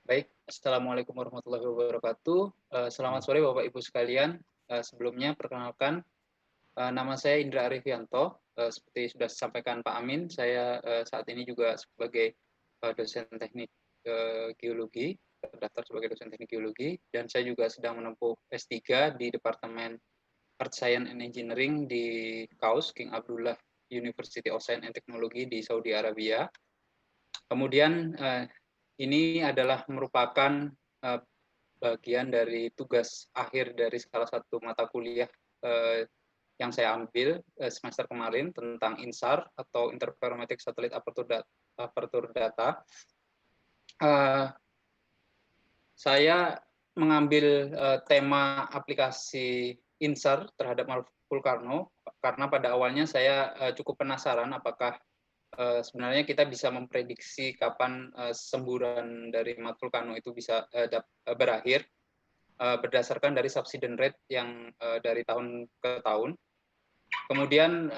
Baik, Assalamualaikum warahmatullahi wabarakatuh. Selamat sore Bapak Ibu sekalian. Sebelumnya perkenalkan, nama saya Indra Arifianto. Seperti sudah disampaikan Pak Amin, saya saat ini juga sebagai dosen teknik geologi, terdaftar sebagai dosen teknik geologi, dan saya juga sedang menempuh S3 di Departemen Earth Science and Engineering di KAUS, King Abdullah University of Science and Technology di Saudi Arabia. Kemudian ini adalah merupakan bagian dari tugas akhir dari salah satu mata kuliah yang saya ambil semester kemarin tentang INSAR atau Interferometric Satellite Aperture Data. Saya mengambil tema aplikasi INSAR terhadap Vulcano karena pada awalnya saya cukup penasaran apakah sebenarnya kita bisa memprediksi kapan semburan dari mat vulkano itu bisa berakhir berdasarkan dari subsidence rate yang dari tahun ke tahun. Kemudian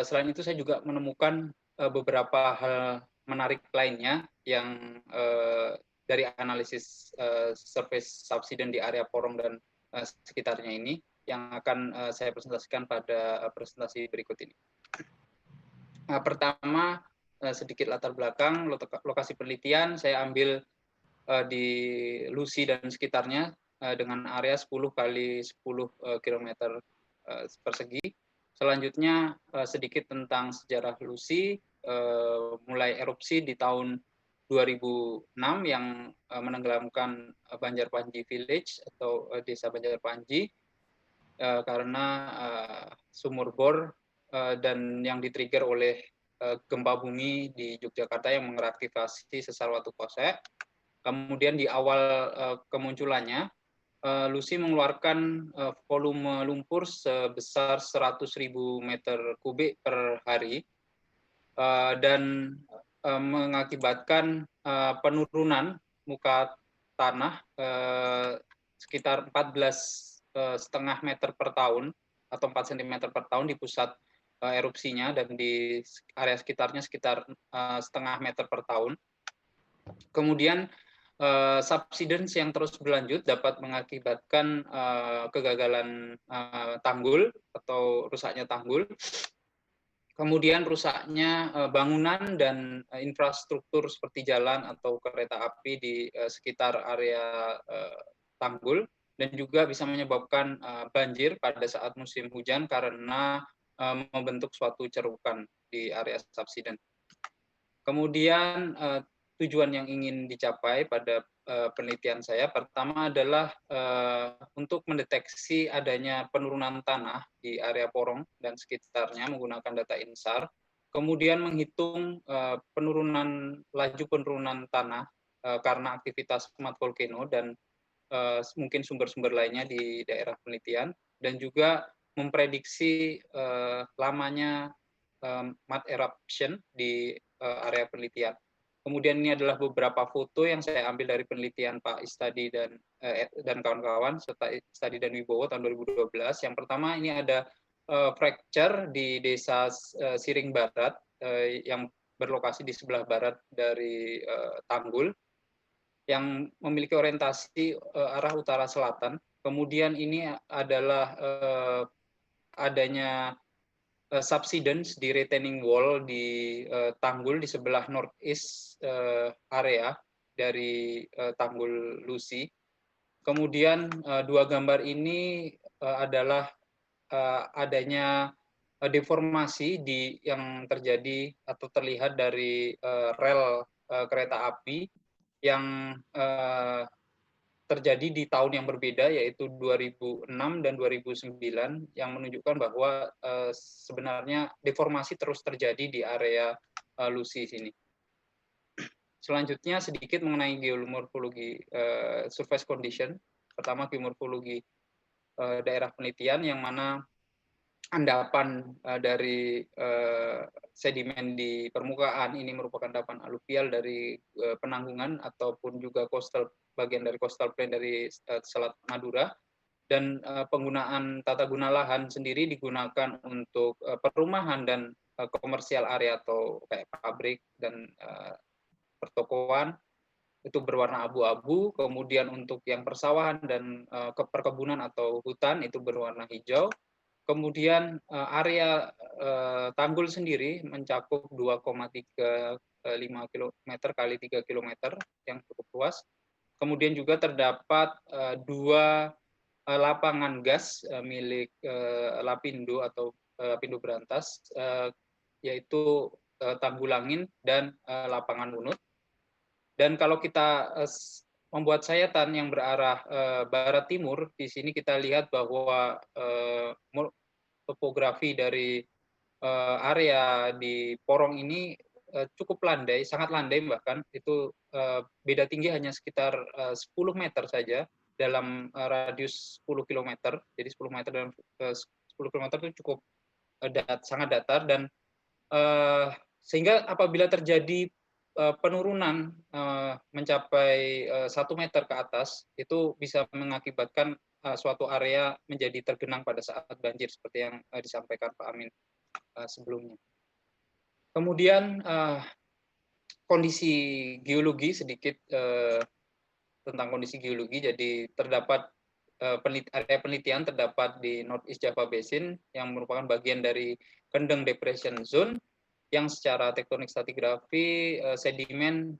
selain itu saya juga menemukan beberapa hal menarik lainnya yang dari analisis surface subsidence di area Porong dan sekitarnya ini yang akan saya presentasikan pada presentasi berikut ini. Pertama, sedikit latar belakang lokasi penelitian saya ambil di Lucy dan sekitarnya dengan area 10 kali 10 km persegi. Selanjutnya sedikit tentang sejarah Lucy, mulai erupsi di tahun 2006 yang menenggelamkan Banjarpanji Village atau desa Banjarpanji karena sumur bor dan yang ditrigger oleh gempa bumi di Yogyakarta yang mengaktifasi sesar Watu Kose. Kemudian di awal kemunculannya, Lucy mengeluarkan volume lumpur sebesar 100.000 meter kubik per hari dan mengakibatkan penurunan muka tanah sekitar 14,5 meter per tahun atau 4 cm per tahun di pusat erupsinya dan di area sekitarnya sekitar setengah meter per tahun. Kemudian subsidence yang terus berlanjut dapat mengakibatkan kegagalan tanggul atau rusaknya tanggul, kemudian rusaknya bangunan dan infrastruktur seperti jalan atau kereta api di sekitar area tanggul, dan juga bisa menyebabkan banjir pada saat musim hujan karena membentuk suatu cerukan di area subsidence. Kemudian tujuan yang ingin dicapai pada penelitian saya pertama adalah untuk mendeteksi adanya penurunan tanah di area Porong dan sekitarnya menggunakan data INSAR, kemudian menghitung laju penurunan tanah karena aktivitas mat volcano dan mungkin sumber-sumber lainnya di daerah penelitian, dan juga memprediksi lamanya mat eruption di area penelitian. Kemudian ini adalah beberapa foto yang saya ambil dari penelitian Pak Istadi dan kawan-kawan serta Istadi dan Wibowo tahun 2012. Yang pertama ini ada fracture di desa Siring Barat yang berlokasi di sebelah barat dari Tanggul yang memiliki orientasi arah utara selatan. Kemudian ini adalah adanya subsidence di retaining wall di tanggul di sebelah northeast area dari tanggul Lucy. Kemudian dua gambar ini adalah adanya deformasi yang terjadi atau terlihat dari rel kereta api yang terjadi di tahun yang berbeda, yaitu 2006 dan 2009, yang menunjukkan bahwa sebenarnya deformasi terus terjadi di area Lucy sini. Selanjutnya sedikit mengenai geomorfologi surface condition. Pertama, geomorfologi daerah penelitian, yang mana endapan dari sedimen di permukaan ini merupakan endapan aluvial dari penanggungan ataupun juga bagian dari coastal plain dari Selat Madura, dan penggunaan tata guna lahan sendiri digunakan untuk perumahan dan komersial area atau kayak pabrik dan pertokoan. itu berwarna abu-abu, kemudian untuk yang persawahan dan perkebunan atau hutan itu berwarna hijau. Kemudian area tanggul sendiri mencakup 2,35 km kali 3 km yang cukup luas. Kemudian juga terdapat 2 lapangan gas milik Lapindo atau Lapindo Berantas, yaitu Tanggulangin dan lapangan Unut. Dan kalau kita membuat sayatan yang berarah barat timur, di sini kita lihat bahwa topografi dari area di Porong ini cukup landai, sangat landai bahkan. Itu beda tinggi hanya sekitar 10 meter saja dalam radius 10 km. Jadi 10 meter dalam 10 km itu cukup sangat datar, dan sehingga apabila terjadi penurunan mencapai 1 meter ke atas, itu bisa mengakibatkan suatu area menjadi tergenang pada saat banjir seperti yang disampaikan Pak Amin sebelumnya. Kemudian kondisi geologi sedikit tentang kondisi geologi. Jadi terdapat area penelitian terdapat di Northeast Java Basin yang merupakan bagian dari Kendeng Depression Zone, yang secara tektonik stratigrafi sedimen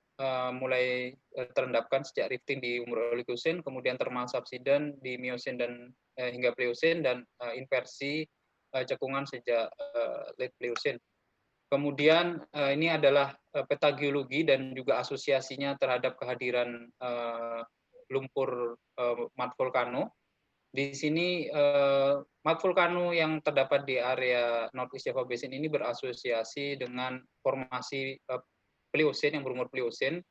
mulai terendapkan sejak rifting di umur Oligocene, kemudian thermal subsidence di Miocene dan hingga Pliocene, dan inversi cekungan sejak late Pliocene. Kemudian ini adalah peta geologi dan juga asosiasinya terhadap kehadiran lumpur mat vulkano. Di sini mat vulkano yang terdapat di area Northeast Java Basin ini berasosiasi dengan formasi Pliocene yang berumur Pliocene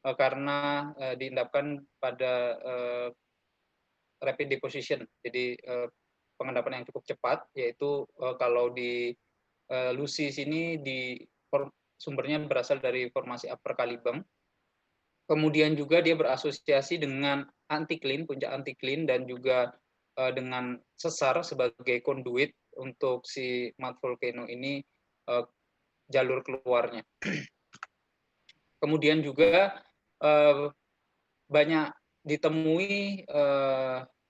karena diendapkan pada rapid deposition. Jadi pengendapan yang cukup cepat, yaitu kalau di Lucy sini sumbernya berasal dari formasi Upper Kalibeng. Kemudian juga dia berasosiasi dengan antiklin, puncak antiklin, dan juga dengan sesar sebagai konduit untuk si mat volcano ini jalur keluarnya. Kemudian juga banyak ditemui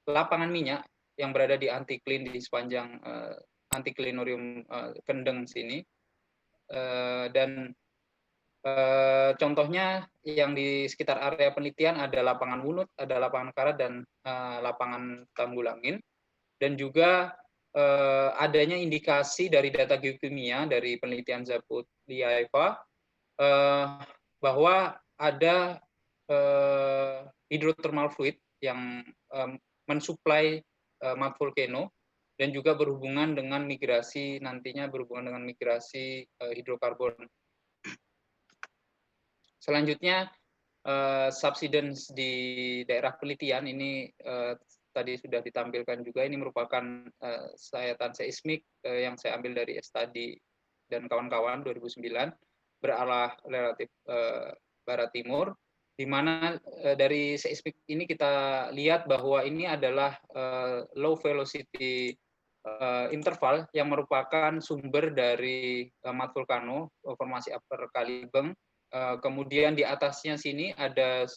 lapangan minyak yang berada di antiklin di sepanjang antiklinorium Kendeng sini, dan contohnya yang di sekitar area penelitian ada lapangan Unut, ada lapangan Karat, dan lapangan Tanggulangin. Dan juga adanya indikasi dari data geokimia dari penelitian Zaput Liaiva bahwa ada hidrothermal fluid yang mensuplai mat volcano, dan juga berhubungan dengan migrasi, nantinya berhubungan dengan migrasi hidrokarbon. Selanjutnya, subsidence di daerah penelitian ini tadi sudah ditampilkan juga. Ini merupakan sayatan seismik yang saya ambil dari Estadi dan kawan-kawan 2009, berarah relatif barat timur, di mana dari seismik ini kita lihat bahwa ini adalah low velocity interval yang merupakan sumber dari mat vulcano formasi Upper Kalibeng. Kemudian di atasnya sini ada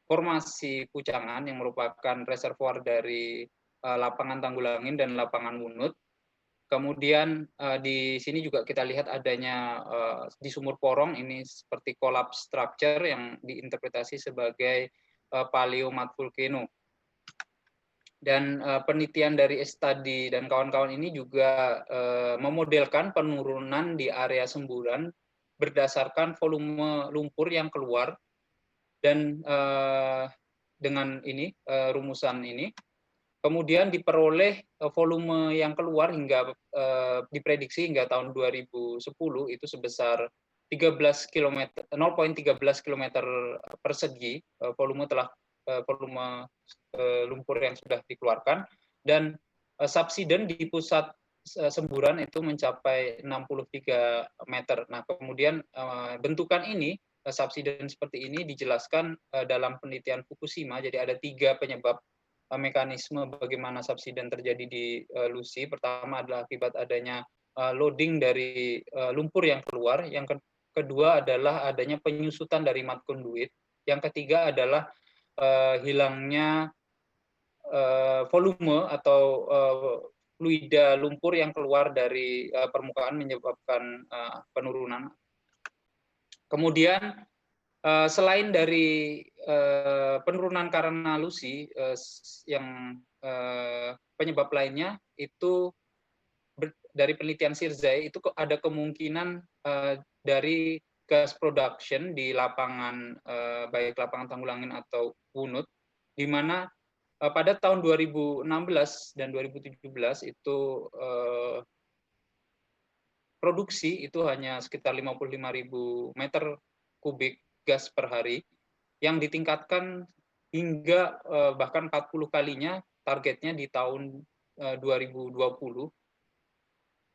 formasi Pucangan yang merupakan reservoir dari lapangan Tanggulangin dan lapangan Wunut. Kemudian di sini juga kita lihat adanya di sumur Porong ini seperti collapse structure yang diinterpretasi sebagai paleomat volcano. Dan penelitian dari Estadi dan kawan-kawan ini juga memodelkan penurunan di area semburan berdasarkan volume lumpur yang keluar, dan dengan ini rumusan ini kemudian diperoleh volume yang keluar hingga diprediksi hingga tahun 2010 itu sebesar 13 km 0,13 km persegi volume lumpur yang sudah dikeluarkan, dan subsiden di pusat semburan itu mencapai 63 meter. Nah, kemudian bentukan ini, subsiden seperti ini dijelaskan dalam penelitian Fukushima. Jadi ada 3 penyebab mekanisme bagaimana subsiden terjadi di Lucy. Pertama adalah akibat adanya loading dari lumpur yang keluar. Yang kedua adalah adanya penyusutan dari mat conduit. Yang ketiga adalah hilangnya volume atau fluida lumpur yang keluar dari permukaan menyebabkan penurunan. Kemudian selain dari penurunan karena lusi, yang penyebab lainnya itu dari penelitian Sirzai itu ada kemungkinan dari gas production di lapangan, baik lapangan Tanggulangin atau Wunut, di mana pada tahun 2016 dan 2017 itu produksi itu hanya sekitar 55.000 meter kubik gas per hari, yang ditingkatkan hingga bahkan 40 kalinya targetnya di tahun 2020.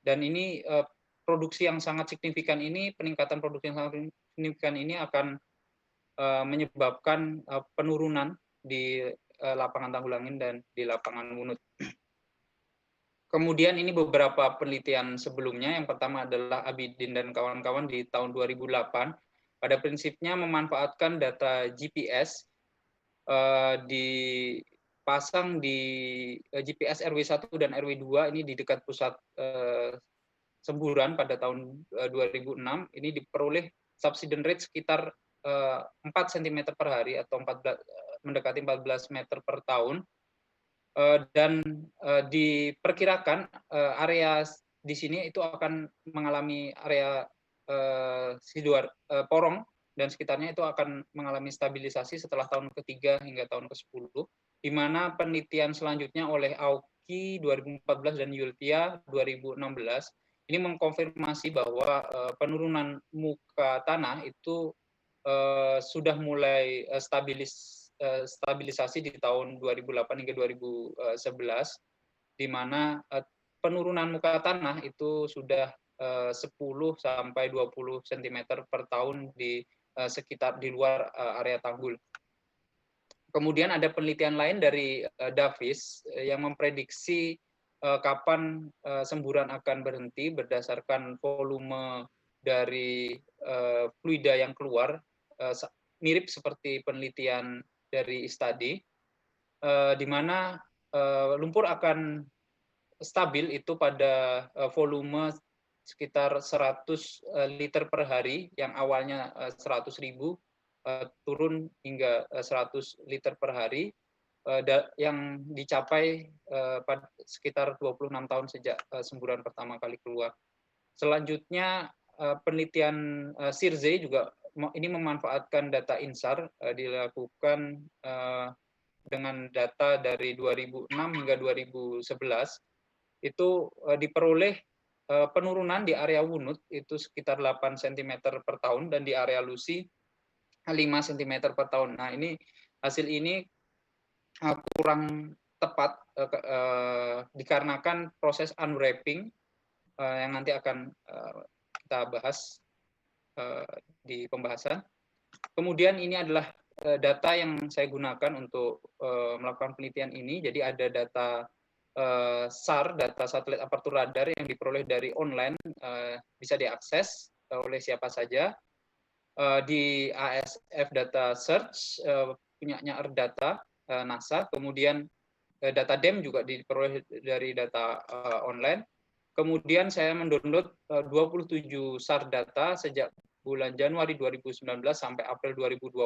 Dan ini produksi yang sangat signifikan ini, peningkatan produksi yang sangat signifikan ini akan menyebabkan penurunan di lapangan Tanggulangin dan di lapangan Wunut. Kemudian ini beberapa penelitian sebelumnya. Yang pertama adalah Abidin dan kawan-kawan di tahun 2008. Pada prinsipnya memanfaatkan data GPS dipasang di GPS RW1 dan RW2 ini di dekat pusat semburan pada tahun 2006. Ini diperoleh subsidence rate sekitar 4 cm per hari atau mendekati 14 meter per tahun. Dan diperkirakan area di sini itu akan mengalami area porong dan sekitarnya itu akan mengalami stabilisasi setelah tahun ketiga hingga tahun ke-10, di mana penelitian selanjutnya oleh Aoki 2014 dan Yultia 2016 ini mengkonfirmasi bahwa penurunan muka tanah itu sudah mulai stabilisasi di tahun 2008 hingga 2011, di mana penurunan muka tanah itu sudah 10 sampai 20 cm per tahun di sekitar di luar area tanggul. Kemudian ada penelitian lain dari Davis yang memprediksi kapan semburan akan berhenti berdasarkan volume dari fluida yang keluar, mirip seperti penelitian dari Istadi, di mana lumpur akan stabil itu pada volume sekitar 100 liter per hari, yang awalnya 100.000 turun hingga 100 liter per hari, yang dicapai pada sekitar 26 tahun sejak semburan pertama kali keluar. Selanjutnya penelitian Sirzai juga ini memanfaatkan data INSAR, dilakukan dengan data dari 2006 hingga 2011, itu diperoleh penurunan di area Wunut itu sekitar 8 cm per tahun dan di area Lusi 5 cm per tahun. Nah, ini hasil ini kurang tepat dikarenakan proses unwrapping yang nanti akan kita bahas di pembahasan. Kemudian ini adalah data yang saya gunakan untuk melakukan penelitian ini. Jadi ada data SAR, data satelit aperture radar yang diperoleh dari online, bisa diakses oleh siapa saja. Di ASF Data Search punyanya Erdata NASA, kemudian data DEM juga diperoleh dari data online. Kemudian saya mendownload 27 SAR data sejak bulan Januari 2019 sampai April 2020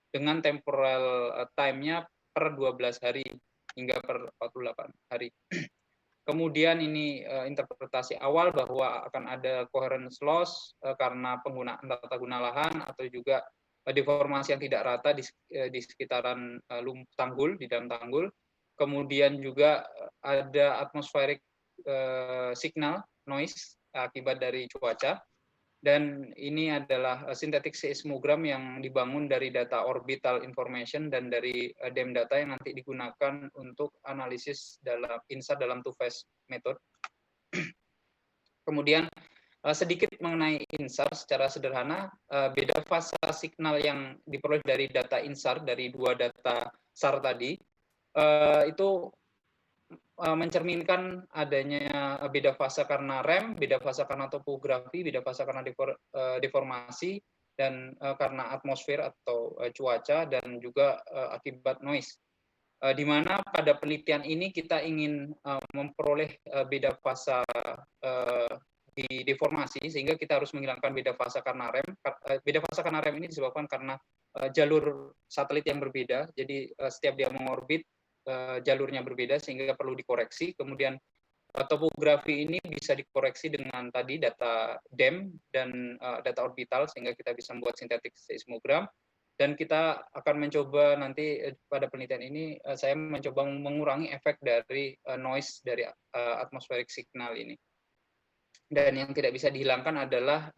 dengan temporal time-nya per 12 hari hingga per 48 hari. Kemudian ini interpretasi awal bahwa akan ada coherence loss karena penggunaan tata guna lahan atau juga deformasi yang tidak rata di sekitaran tanggul, di dalam tanggul. Kemudian juga ada atmospheric signal noise akibat dari cuaca. Dan ini adalah synthetic seismogram yang dibangun dari data orbital information dan dari DEM data yang nanti digunakan untuk analisis dalam INSAR dalam two-phase method. Kemudian sedikit mengenai INSAR secara sederhana, beda fase signal yang diperoleh dari data INSAR dari dua data SAR tadi itu mencerminkan adanya beda fase karena rem, beda fase karena topografi, beda fase karena deformasi, dan karena atmosfer atau cuaca, dan juga akibat noise. Di mana pada penelitian ini kita ingin memperoleh beda fasa di deformasi, sehingga kita harus menghilangkan beda fasa karena rem. Beda fasa karena rem ini disebabkan karena jalur satelit yang berbeda, jadi setiap dia mengorbit jalurnya berbeda sehingga perlu dikoreksi. Kemudian topografi ini bisa dikoreksi dengan tadi data DEM dan data orbital, sehingga kita bisa membuat sintetik seismogram. Dan kita akan mencoba nanti pada penelitian ini, saya mencoba mengurangi efek dari noise dari atmospheric signal ini. Dan yang tidak bisa dihilangkan adalah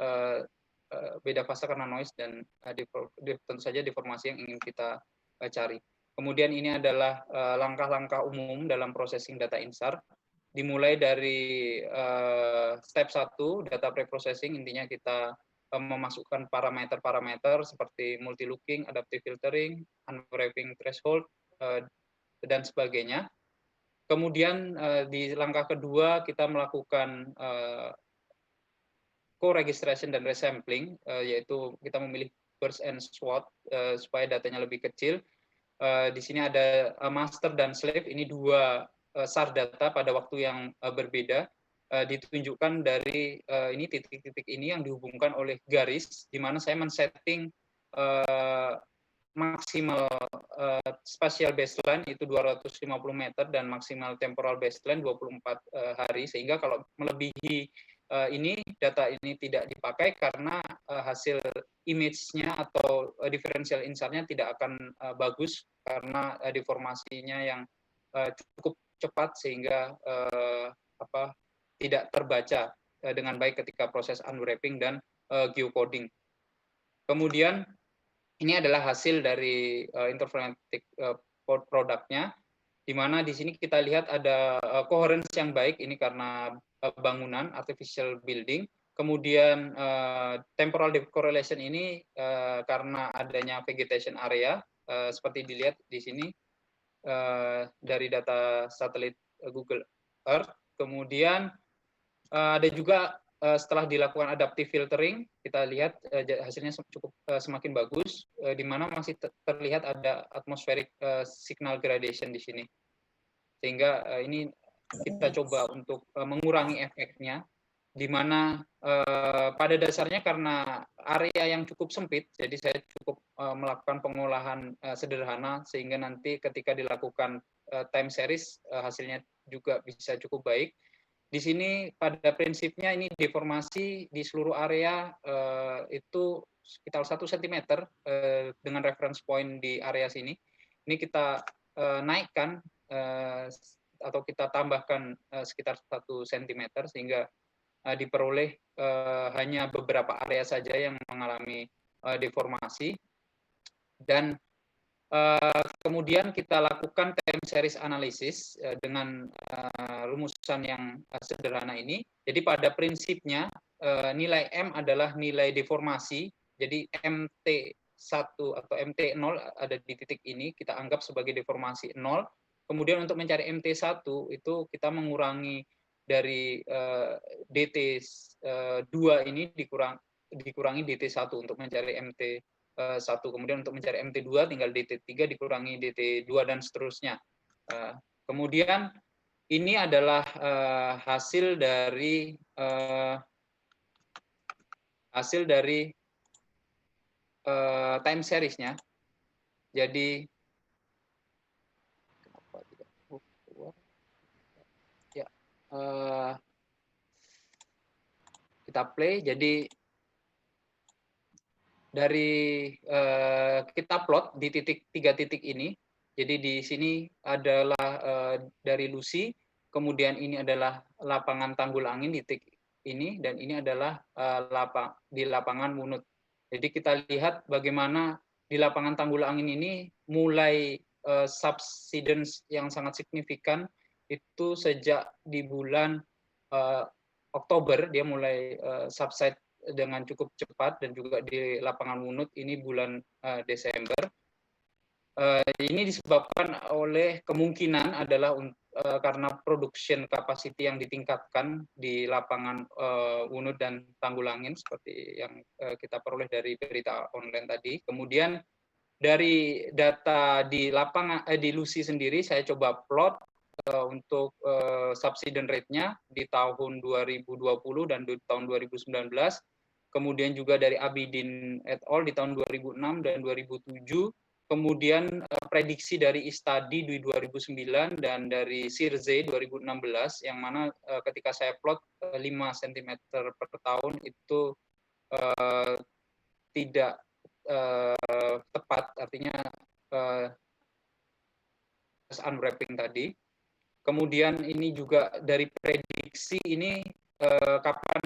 beda fase karena noise dan tentu saja deformasi yang ingin kita cari. Kemudian ini adalah langkah-langkah umum dalam processing data INSAR. Dimulai dari step 1, data preprocessing, intinya kita memasukkan parameter-parameter seperti multi-looking, adaptive filtering, unwrapping threshold, dan sebagainya. Kemudian di langkah kedua kita melakukan co-registration dan resampling, yaitu kita memilih burst and SWOT supaya datanya lebih kecil. Di sini ada master dan slave, ini dua SAR data pada waktu yang berbeda, ditunjukkan dari ini titik-titik ini yang dihubungkan oleh garis, di mana saya men-setting maksimal spatial baseline itu 250 meter dan maksimal temporal baseline 24 hari, sehingga kalau melebihi ini data ini tidak dipakai karena hasil image-nya atau differential INSAR-nya tidak akan bagus karena deformasinya yang cukup cepat sehingga tidak terbaca dengan baik ketika proses unwrapping dan geocoding. Kemudian ini adalah hasil dari interferometrik produknya, di mana di sini kita lihat ada coherence yang baik, ini karena bangunan artificial building. Kemudian temporal correlation ini karena adanya vegetation area, seperti dilihat di sini dari data satelit Google Earth. Kemudian ada juga setelah dilakukan adaptive filtering, kita lihat hasilnya cukup semakin bagus, di mana masih terlihat ada atmospheric signal gradation di sini. Sehingga ini kita coba untuk mengurangi efeknya, di mana pada dasarnya karena area yang cukup sempit, jadi saya cukup melakukan pengolahan sederhana, sehingga nanti ketika dilakukan time series hasilnya juga bisa cukup baik. Di sini pada prinsipnya ini deformasi di seluruh area itu sekitar 1 cm dengan reference point di area sini. Ini kita naikkan atau kita tambahkan sekitar 1 cm sehingga diperoleh hanya beberapa area saja yang mengalami deformasi. Dan kemudian kita lakukan time series analysis dengan rumusan yang sederhana ini. Jadi pada prinsipnya nilai M adalah nilai deformasi. Jadi MT1 atau MT0 ada di titik ini, kita anggap sebagai deformasi 0. Kemudian untuk mencari MT1 itu kita mengurangi dari DT2 ini dikurangi DT1 untuk mencari MT1. Kemudian untuk mencari MT2 tinggal DT3 dikurangi DT2 dan seterusnya. Kemudian ini adalah hasil dari time series-nya. Jadi ya, kita play. Jadi dari kita plot di tiga titik ini. Jadi di sini adalah dari Lucy, kemudian ini adalah lapangan Tanggul Angin di titik ini, dan ini adalah di lapangan Munut. Jadi kita lihat bagaimana di lapangan Tanggul Angin ini mulai subsidence yang sangat signifikan itu sejak di bulan Oktober dia mulai subside dengan cukup cepat, dan juga di lapangan Munut ini bulan Desember. Ini disebabkan oleh kemungkinan adalah karena production capacity yang ditingkatkan di lapangan Wunut dan Tanggulangin seperti yang kita peroleh dari berita online tadi. Kemudian dari data di lapangan di LUSI sendiri saya coba plot untuk subsidence rate-nya di tahun 2020 dan di tahun 2019. Kemudian juga dari Abidin et al. Di tahun 2006 dan 2007. Kemudian prediksi dari Istadi di 2009 dan dari Sirze 2016 yang mana ketika saya plot 5 cm per tahun itu tidak tepat, artinya unwrapping tadi. Kemudian ini juga dari prediksi ini kapan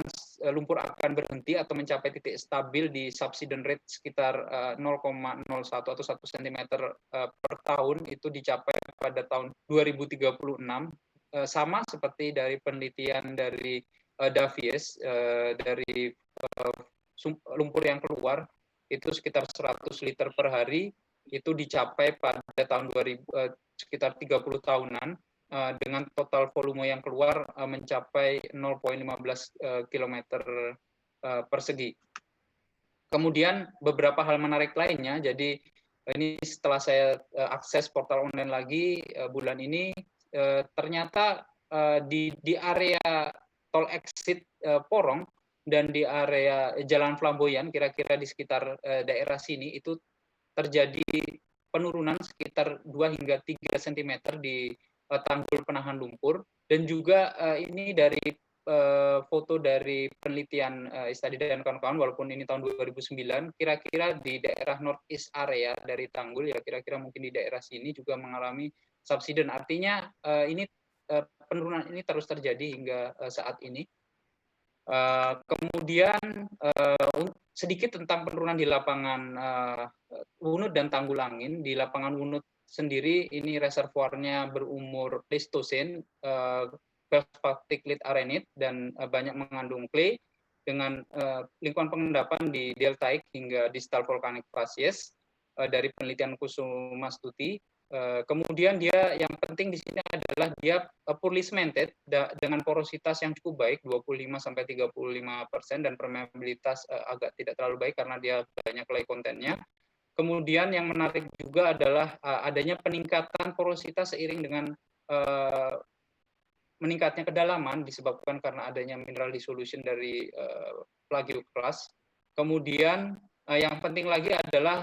lumpur akan berhenti atau mencapai titik stabil di subsidence rate sekitar 0,01 atau 1 cm per tahun itu dicapai pada tahun 2036, sama seperti dari penelitian dari Davies dari lumpur yang keluar itu sekitar 100 liter per hari itu dicapai pada tahun 2000 sekitar 30 tahunan dengan total volume yang keluar mencapai 0,15 km persegi. Kemudian beberapa hal menarik lainnya, jadi ini setelah saya akses portal online lagi bulan ini, ternyata di area tol exit Porong dan di area Jalan Flamboyan, kira-kira di sekitar daerah sini itu terjadi penurunan sekitar 2 hingga 3 cm di tanggul penahan lumpur, dan juga ini dari foto dari penelitian Istadi dan kawan-kawan, walaupun ini tahun 2009, kira-kira di daerah northeast area dari tanggul, ya kira-kira mungkin di daerah sini juga mengalami subsidence. Artinya ini penurunan ini terus terjadi hingga saat ini. Kemudian sedikit tentang penurunan di lapangan Wunut dan Tanggulangin. Di lapangan Wunut sendiri ini reservoirnya berumur Pleistocene, feldspathic arenite, dan banyak mengandung clay dengan lingkungan pengendapan di deltaic hingga distal volcanic facies dari penelitian Kusuma Stuti. Kemudian dia yang penting di sini adalah dia poorly cemented dengan porositas yang cukup baik 25-35% dan permeabilitas agak tidak terlalu baik karena dia banyak clay kontennya. Kemudian yang menarik juga adalah adanya peningkatan porositas seiring dengan meningkatnya kedalaman disebabkan karena adanya mineral dissolution dari plagioclase. Kemudian yang penting lagi adalah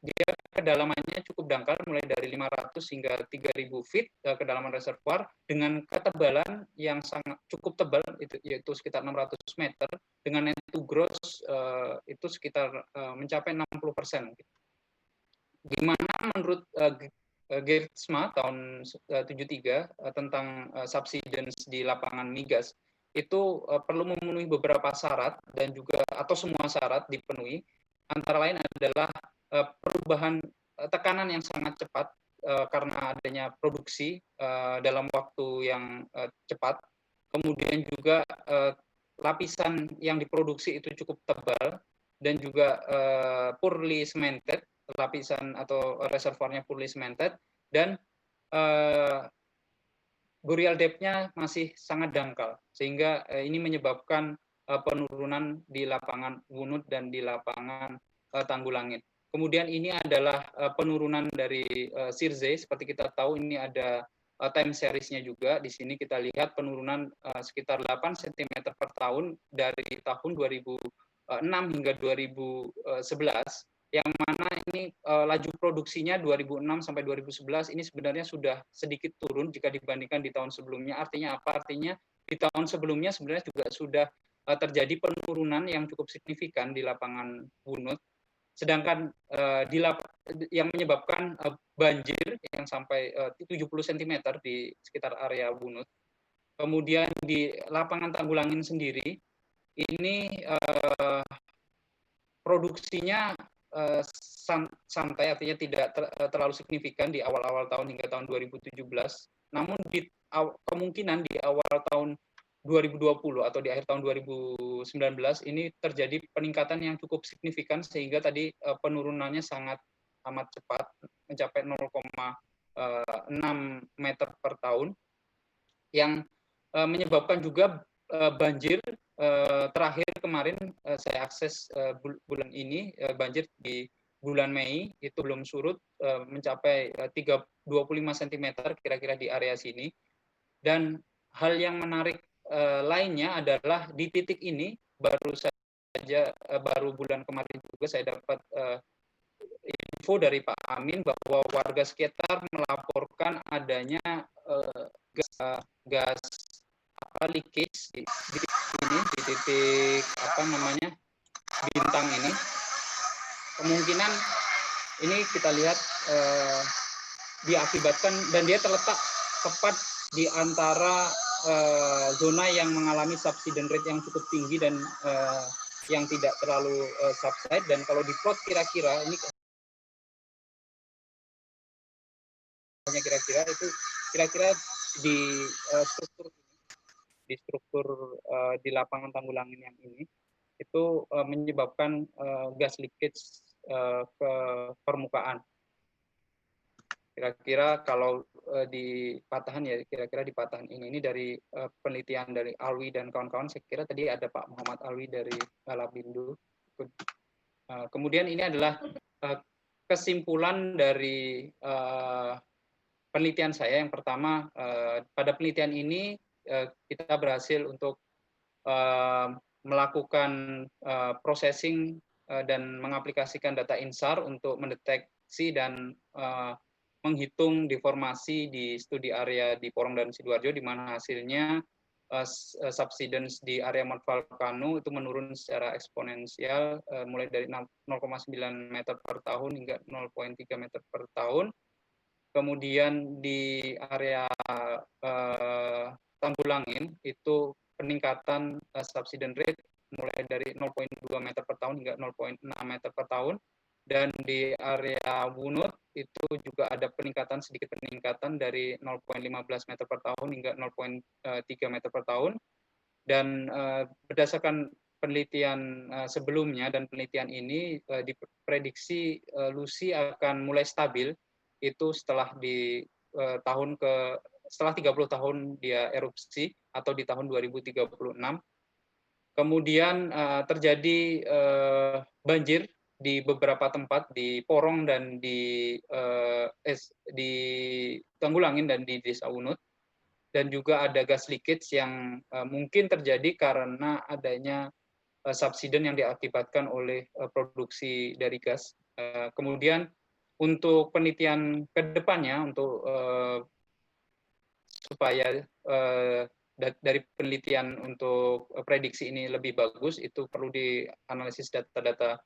dia kedalamannya cukup dangkal, mulai dari 500 hingga 3000 feet kedalaman reservoir dengan ketebalan yang sangat cukup tebal, yaitu sekitar 600 meter, dengan net to gross itu sekitar mencapai 60%. Gimana menurut Geertsma tahun 73 tentang subsidence di lapangan migas, itu perlu memenuhi beberapa syarat dan juga atau semua syarat dipenuhi, antara lain adalah perubahan tekanan yang sangat cepat karena adanya produksi dalam waktu yang cepat, kemudian juga lapisan yang diproduksi itu cukup tebal, dan juga poorly cemented, lapisan atau reservoirnya poorly cemented, dan burial depth-nya masih sangat dangkal, sehingga ini menyebabkan penurunan di lapangan Wunut dan di lapangan Tanggulangin. Kemudian ini adalah penurunan dari Sirze. Seperti kita tahu ini ada time series-nya juga. Di sini kita lihat penurunan sekitar 8 cm per tahun dari tahun 2006 hingga 2011, yang mana ini laju produksinya 2006 sampai 2011 ini sebenarnya sudah sedikit turun jika dibandingkan di tahun sebelumnya. Artinya apa? Artinya di tahun sebelumnya sebenarnya juga sudah terjadi penurunan yang cukup signifikan di lapangan Wunut. Sedangkan yang menyebabkan banjir yang sampai 70 cm di sekitar area Wunut. Kemudian di lapangan Tanggulangin sendiri, ini produksinya santai, artinya tidak terlalu signifikan di awal-awal tahun hingga tahun 2017. Namun kemungkinan di awal tahun 2020 atau di akhir tahun 2019 ini terjadi peningkatan yang cukup signifikan, sehingga tadi penurunannya sangat amat cepat, mencapai 6 meter per tahun, yang menyebabkan juga banjir. Terakhir kemarin saya akses bulan ini, banjir di bulan Mei itu belum surut, mencapai 25 cm kira-kira di area sini. Dan hal yang menarik lainnya adalah di titik ini baru bulan kemarin juga saya dapat info dari Pak Amin bahwa warga sekitar melaporkan adanya gas leakage di titik ini, di titik bintang ini. Kemungkinan ini kita lihat diakibatkan, dan dia terletak tepat di antara zona yang mengalami subsidence rate yang cukup tinggi dan yang tidak terlalu subside. Dan kalau diplot kira-kira ini hanya kira-kira di struktur di lapangan Tanggulangin yang ini itu menyebabkan gas leakage ke permukaan. Kira-kira kalau di patahan ini dari penelitian dari Alwi dan kawan-kawan, saya kira tadi ada Pak Muhammad Alwi dari Lapindo. Kemudian ini adalah kesimpulan dari penelitian saya. Yang pertama, pada penelitian ini kita berhasil untuk melakukan processing dan mengaplikasikan data INSAR untuk mendeteksi dan menghitung deformasi di studi area di Porong dan Sidoarjo, di mana hasilnya subsidence di area Mount Volcano itu menurun secara eksponensial, mulai dari 0,9 meter per tahun hingga 0,3 meter per tahun. Kemudian di area Tanggulangin itu peningkatan subsidence rate mulai dari 0,2 meter per tahun hingga 0,6 meter per tahun. Dan di area Wunut itu juga ada sedikit peningkatan dari 0,15 meter per tahun hingga 0,3 meter per tahun. Dan berdasarkan penelitian sebelumnya dan penelitian ini, diprediksi Lucy akan mulai stabil itu setelah setelah 30 tahun dia erupsi atau di tahun 2036. Kemudian terjadi banjir di beberapa tempat di Porong dan di Tanggulangin dan di Desa Wunut, dan juga ada gas leakage yang mungkin terjadi karena adanya subsidence yang diakibatkan oleh produksi dari gas. Kemudian untuk penelitian ke depannya, untuk supaya dari penelitian untuk prediksi ini lebih bagus, itu perlu dianalisis data-data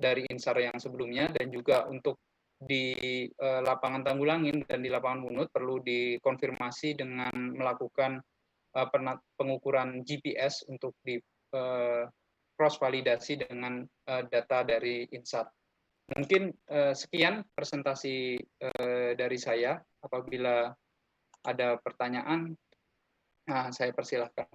dari INSAR yang sebelumnya, dan juga untuk di lapangan Tanggulangin dan di lapangan Wunut perlu dikonfirmasi dengan melakukan pengukuran GPS untuk di cross validasi dengan data dari INSAR. Mungkin sekian presentasi dari saya. Apabila ada pertanyaan, saya persilahkan.